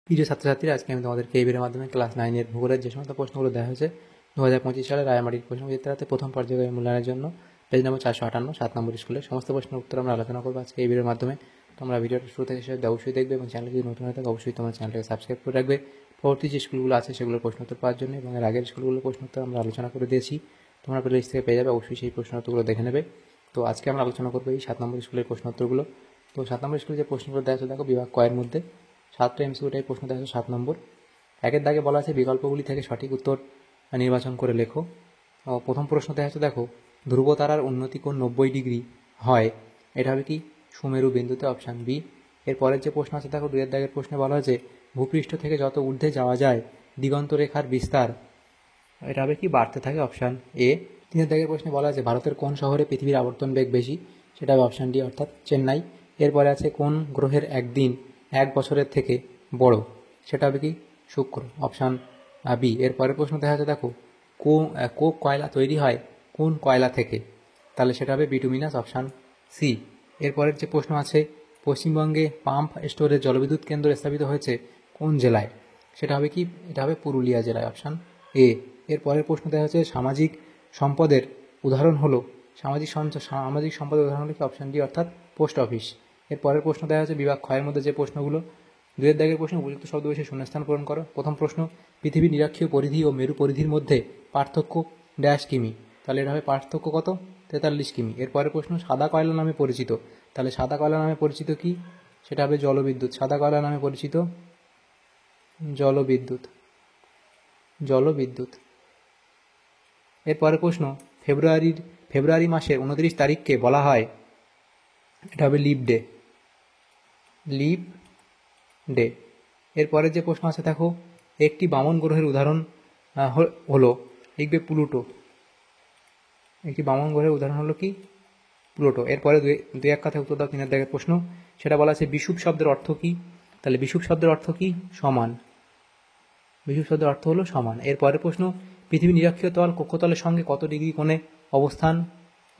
প্রিয় ছাত্রছাত্রীরা, আজকে আমি তোমাদেরকে এই ভিডিওর মাধ্যমে ক্লাস 9 এর ভূগোলের যে সমস্ত প্রশ্নগুলো দেওয়া হয়েছে 2025 সালে রায়মাটির প্রশ্নবিচিত্রাতে প্রথম পর্যায়ে মূল্যায়নের জন্য পেজ নম্বর 458 7 নম্বর স্কুলের সমস্ত প্রশ্নের উত্তর আমরা আলোচনা করবো আজকে এই ভিডিওর মাধ্যমে। তোমরা ভিডিওটা শুরু থেকে শেষ অবশ্যই দেখবে এবং চ্যানেল যদি নতুন হয়ে থাকে অবশ্যই তোমার চ্যানেলটাকে সাবস্ক্রাইব করে রাখবে। পরবর্তী যে স্কুলগুলো আছে সেগুলোর প্রশ্ন উত্তর পাওয়ার জন্য এবং এর আগের স্কুলগুলোর প্রশ্ন উত্তর আমরা আলোচনা করে দিয়েছি, তোমরা প্লেলিস্ট থেকে পেয়ে যাবে, অবশ্যই সেই প্রশ্ন উত্তরগুলো দেখে নেবে। তো আজকে আমরা আলোচনা করবো এই 7 নম্বর স্কুলের প্রশ্ন উত্তরগুলো। তো 7 নম্বর স্কুলের যে প্রশ্নগুলো দেওয়া আছে দেখো বিভাগ কয়ের মধ্যে 7টা এমসিকিউ প্রশ্ন দেওয়া আছে 7 নম্বর। একের দাগে বলা আছে বিকল্পগুলি থেকে সঠিক উত্তর নির্বাচন করে লেখো। প্রথম প্রশ্ন দেখা যাচ্ছে দেখো, ধ্রুব তারার উন্নতি কোণ 90 ডিগ্রি হয়, এটা হবে কি সুমেরু বিন্দুতে, অপশান বি। এরপরের যে প্রশ্ন আছে দেখো 2 দাগের প্রশ্নে বলা হয়েছে ভূপৃষ্ঠ থেকে যত ঊর্ধ্বে যাওয়া যায় দিগন্ত রেখার বিস্তার, এটা হবে কি বাড়তে থাকে, অপশান এ। 3 দাগের প্রশ্নে বলা আছে ভারতের কোন শহরে পৃথিবীর আবর্তন বেগ বেশি, সেটা হবে অপশান ডি অর্থাৎ চেন্নাই। এরপরে আছে কোন গ্রহের একদিন 1 বছরের থেকে বড়, সেটা হবে কি শুক্র, অপশান বি। এরপরের প্রশ্ন দেখা যাচ্ছে দেখো কোক কয়লা তৈরি হয় কোন কয়লা থেকে, তাহলে সেটা হবে বিটুমিনাস, অপশান সি। এরপরের যে প্রশ্ন আছে পশ্চিমবঙ্গে পাম্প স্টোরেজ জলবিদ্যুৎ কেন্দ্র স্থাপিত হয়েছে কোন জেলায়, সেটা হবে কি, এটা হবে পুরুলিয়া জেলায়, অপশান এ। এরপরের প্রশ্ন দেখা যাচ্ছে সামাজিক সম্পদের উদাহরণ হলো সামাজিক সম্পদের উদাহরণ হলো কি, অপশান ডি অর্থাৎ পোস্ট অফিস। এরপরের প্রশ্ন দেখা যাচ্ছে বিভাগ ক্ষয়ের মধ্যে যে প্রশ্নগুলো 2 দাগের প্রশ্ন উপযুক্ত শব্দ বসে শূন্যস্থান পূরণ করো। প্রথম প্রশ্ন পৃথিবীর নিরক্ষীয় পরিধি ও মেরু পরিধির মধ্যে পার্থক্য ড্যাশ কিমি, তাহলে এটা হবে পার্থক্য কত, 43 কিমি। এরপরের প্রশ্ন সাদা কয়লা নামে পরিচিত, তাহলে সাদা কয়লা নামে পরিচিত কি, সেটা হবে জলবিদ্যুৎ। সাদা কয়লা নামে পরিচিত জলবিদ্যুৎ। এরপরের প্রশ্ন ফেব্রুয়ারি মাসের 29 তারিখকে বলা হয়, এটা হবে লিপ ডে। এরপরের যে প্রশ্ন আছে দেখো একটি বামন গ্রহের উদাহরণ হলো, লিখবে প্লুটো। একটি বামন গ্রহের উদাহরণ হলো কি, প্লুটো। এরপরে দুই এক কথায় উত্তর দাও 3 দাগের প্রশ্ন, সেটা বলা আছে বিষুব শব্দের অর্থ কি, তাহলে বিষুব শব্দের অর্থ কি, সমান। বিষুব শব্দের অর্থ হলো সমান। এরপরের প্রশ্ন পৃথিবী নিরক্ষীয় তল কক্ষতলের সঙ্গে কত ডিগ্রি কোণে অবস্থান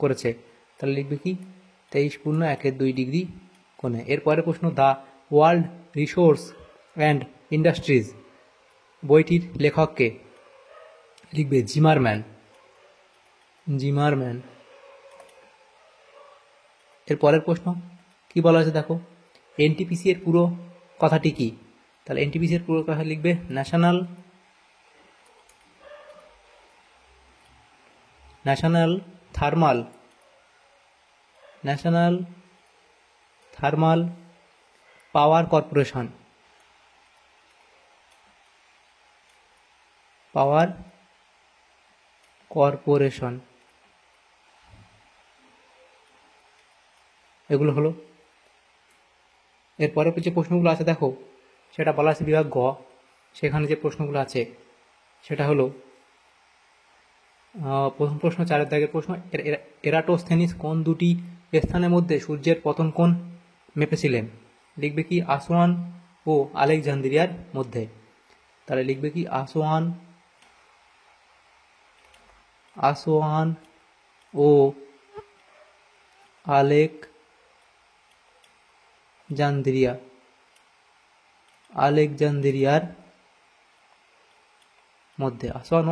করেছে, তাহলে লিখবে কি 23.12 ডিগ্রি কোণে। এরপরের প্রশ্ন the world resource and industries বইটির লেখককে, লিখবে জিমারম্যান। এরপরের প্রশ্ন কি বলা আছে দেখো এনটিপিসি এর পুরো কথাটি কি, তাহলে এনটিপিসি এর পুরো কথা লিখবে ন্যাশনাল থার্মাল পাওয়ার কর্পোরেশন। এগুলো হলো। এরপরে যে প্রশ্নগুলো আছে দেখো সেটা বলা আছে বিভাগ গ, সেখানে যে প্রশ্নগুলো আছে সেটা হলো প্রথম প্রশ্ন 4 দাগের প্রশ্ন এরাটোস্থেনিস কোন দুটি স্থানের মধ্যে সূর্যের পতন কোণ মেপেছিলেন, লিখবে কি আসওয়ান ও আলেকজান্দ্রিয়ার মধ্যে, তাহলে লিখবে কি আসওয়ান ও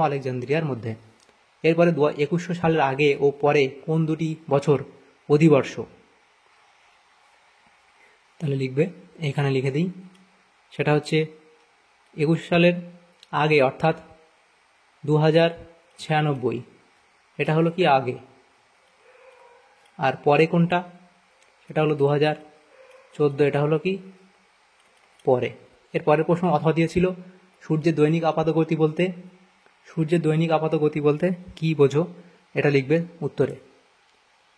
আলেকজান্দ্রিয়ার মধ্যে। এরপরে 2100 সালের আগে ও পরে কোন দুটি বছর অধিবর্ষ, তাহলে লিখবে এখানে লিখে দিই, সেটা হচ্ছে 21 সালের আগে অর্থাৎ 2096, এটা হলো কি আগে, আর পরে কোনটা, সেটা হলো 2014, এটা হলো কি পরে। এর পরের প্রশ্ন অথবা দিয়েছিল সূর্যের দৈনিক আপাত গতি বলতে কি বোঝো, এটা লিখবে উত্তরে,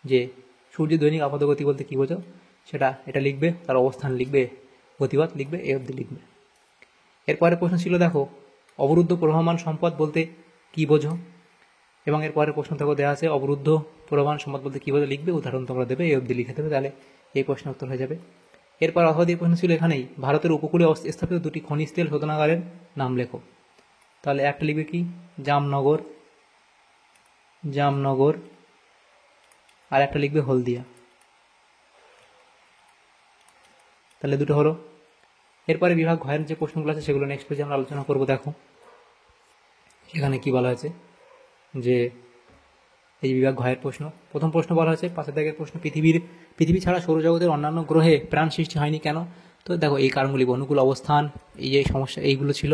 যে সূর্যের দৈনিক আপাত গতি বলতে কি বোঝো এটা লিখবে, তার অবস্থান লিখবে, গতিপথ লিখবে, এ অবধি লিখবে। এরপরের প্রশ্ন ছিল দেখো অবরুদ্ধ প্রবাহমান সম্পদ বলতে কি বোঝো, এবং এরপরের প্রশ্ন থেকে দেওয়া আছে অবরুদ্ধ প্রবাহমান সম্পদ বলতে কি বোঝো, লিখবে, উদাহরণ তোমরা দেবে, এ অবধি লিখে দেবে, তাহলে এই প্রশ্নের উত্তর হয়ে যাবে। এরপর অথবা দিয়ে প্রশ্ন ছিল এখানেই ভারতের উপকূলে স্থাপিত দুটি খনিজ তেল শোধনাগারের নাম লেখো, তাহলে একটা লিখবে কি জামনগর, আর একটা লিখবে হলদিয়া, তাহলে দুটো হলো। এরপরে বিভাগ ঘয়ের যে প্রশ্নগুলো আছে সেগুলো নেক্সট পেজে আমরা আলোচনা করবো। দেখো সেখানে কি বলা হয়েছে যে এই বিভাগ ঘয়ের প্রশ্ন, প্রথম প্রশ্ন বলা হয়েছে 5 দাগের প্রশ্ন, পৃথিবী ছাড়া সৌরজগতের অন্যান্য গ্রহে প্রাণ সৃষ্টি হয়নি কেন? তো দেখো এই কারণগুলি, অনুকূল অবস্থান, এই যে সমস্যা এইগুলো ছিল,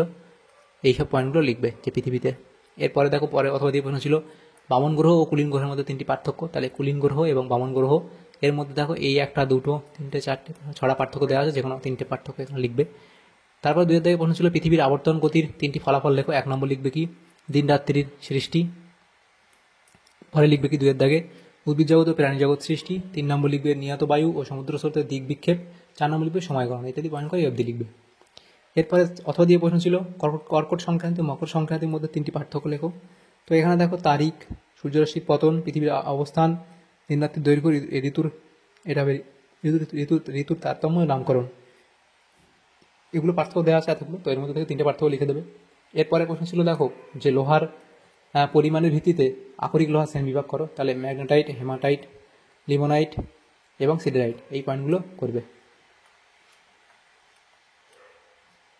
এইসব পয়েন্টগুলো লিখবে যে পৃথিবীতে। এরপরে দেখো পরে অথবা দিয়ে প্রশ্ন ছিল বামন গ্রহ ও কুলীন গ্রহের মধ্যে 3টি পার্থক্য। তাহলে কুলীন গ্রহ এবং বামন গ্রহ এর মধ্যে দেখো এই 1, 2, 3, 4, 6টা পার্থক্য দেওয়া আছে, যে কোনো 3টে পার্থক্য এখানে লিখবে। তারপর 2 দাগে প্রশ্ন ছিল পৃথিবীর আবর্তন গতির 3টি ফলাফল লেখো। 1 নম্বর লিখবে কি দিন রাত্রির সৃষ্টি, পরে লিখবে কি 2 দাগে উদ্ভিদ জগৎ ও প্রাণী জগৎ সৃষ্টি, 3 নম্বর লিখবে নিয়ত বায়ু ও সমুদ্র স্রোতের দিক বিক্ষেপ, 4 নম্বর লিখবে সময় গণনা ইত্যাদি পয়েন্ট করে অবধি লিখবে। এরপরে অথবা দিয়ে প্রশ্ন ছিল কর্কট সংক্রান্তি মকর সংক্রান্তির মধ্যে 3টি পার্থক্য লেখো। তো এখানে দেখো তারিখ, সূর্যরশ্মির পতন, পৃথিবীর অবস্থান, দিনরাত্রির দৈর্ঘ্য, ঋতুর তারতম্য, নামকরণ, এগুলো পার্থক্য দেওয়া আছে এতগুলো। তো এর মধ্যে থেকে 3টে পার্থক্য লিখে দেবে। এরপরে প্রশ্ন ছিল দেখো যে লোহার পরিমাণের ভিত্তিতে আকরিক লোহার শ্রেণী বিভাগ করো। তাহলে ম্যাগনেটাইট, হেমাটাইট, লিমোনাইট এবং সিডারাইট, এই পয়েন্টগুলো করবে,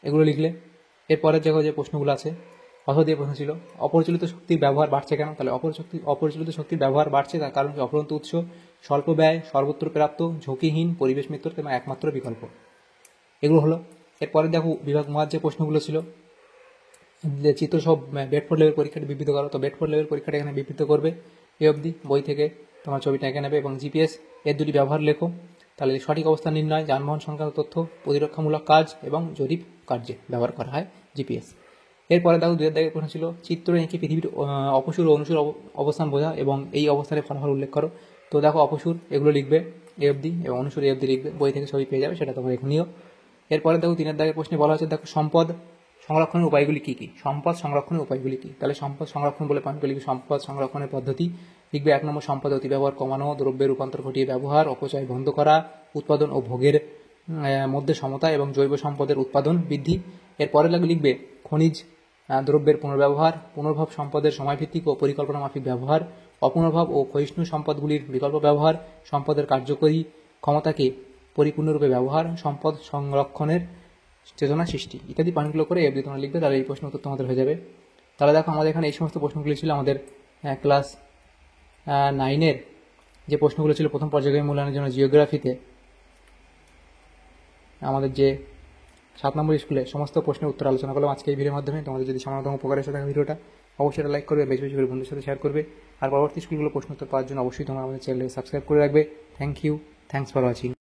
এগুলো লিখলে। এরপরে দেখো যে প্রশ্নগুলো আছে অথবা দিয়ে প্রশ্ন ছিল অপরিচালিত শক্তির ব্যবহার বাড়ছে কেন? তাহলে অপরিচালিত শক্তির ব্যবহার বাড়ছে তার কারণ অফুরন্ত উৎস, স্বল্প ব্যয়, সর্বত্র প্রাপ্ত, ঝুঁকিহীন, পরিবেশ মিত্র এবং একমাত্র বিকল্প, এগুলো হলো। এরপরে দেখো বিভাগ মহার যে প্রশ্নগুলো ছিল যে চিত্র সব বেডফোর্ড লেভেল পরীক্ষাটি বিবৃত করো। তো বেডফোর্ড লেভেল পরীক্ষাটা এখানে বিবৃত করবে এ অবধি, বই থেকে তোমার ছবিটা এঁকে নেবে এবং জিপিএস এর 2টি ব্যবহার লেখো। তাহলে সঠিক অবস্থান নির্ণয়, যানবাহন সংক্রান্ত তথ্য, প্রতিরক্ষামূলক কাজ এবং জরিপ কার্যে ব্যবহার করা হয় জিপিএস। এরপরে দেখো 2 দাগের প্রশ্ন ছিল চিত্র এঁকে পৃথিবীর অপসূর ও অনুসূর অবস্থান বোঝা এবং এই অবস্থানের ফলাফল উল্লেখ করো। তো দেখো অপসূর এগুলো লিখবে এ অবধি এবং অনুসূর এ অবধি লিখবে, বই থেকে ছবি পেয়ে যাবে, সেটা তোমার এখনিও। এরপরে দেখো 3 দাগের প্রশ্নে বলা হচ্ছে দেখো সম্পদ সংরক্ষণের উপায়গুলি কী কী? সম্পদ সংরক্ষণের উপায়গুলি কী? তাহলে সম্পদ সংরক্ষণ বলে পয়েন্টগুলি লিখবে। সম্পদ সংরক্ষণের পদ্ধতি লিখবে 1 নম্বর সম্পদ অতি ব্যবহার কমানো, দ্রব্যের রূপান্তর ঘটিয়ে ব্যবহার, অপচয় বন্ধ করা, উৎপাদন ও ভোগের মধ্যে সমতা এবং জৈব সম্পদের উৎপাদন বৃদ্ধি। এরপরে লিখবে খনিজ দ্রব্যের পুনর্ব্যবহার, পুনর্ভব সম্পদের সময়ভিত্তিক ও পরিকল্পনা মাফিক ব্যবহার, অপুনর্ভব ও ক্ষয়িষ্ণু সম্পদগুলির বিকল্প ব্যবহার, সম্পদের কার্যকরী ক্ষমতাকে পরিপূর্ণরূপে ব্যবহার, সম্পদ সংরক্ষণের চেতনা সৃষ্টি ইত্যাদি পয়েন্টগুলো করে এফডি তোমরা লিখবে। তাহলে এই প্রশ্ন উত্তর তোমাদের হয়ে যাবে। তাহলে দেখো আমাদের এখানে এই সমস্ত প্রশ্নগুলি ছিল আমাদের ক্লাস 9-এর যে প্রশ্নগুলো ছিল প্রথম পর্যায়ক্রমিক মূল্যায়নের জন্য জিওগ্রাফিতে, আমাদের যে 7 নম্বর স্কুলে সমস্ত প্রশ্নের উত্তর আলোচনা করলাম আজকে এই ভিডিওর মাধ্যমে। তোমাদের যদি সামান্যতম উপকার এসে থাকে ভিডিওটা অবশ্যই এটা লাইক করবে, বেশি বেশি করে বন্ধুদের সাথে শেয়ার করবে, আর পরবর্তী স্কুলগুলো প্রশ্ন উত্তর পাওয়ার জন্য অবশ্যই তোমরা আমাদের চ্যানেলে সাবস্ক্রাইব করে রাখবে। Thank you, thanks for watching.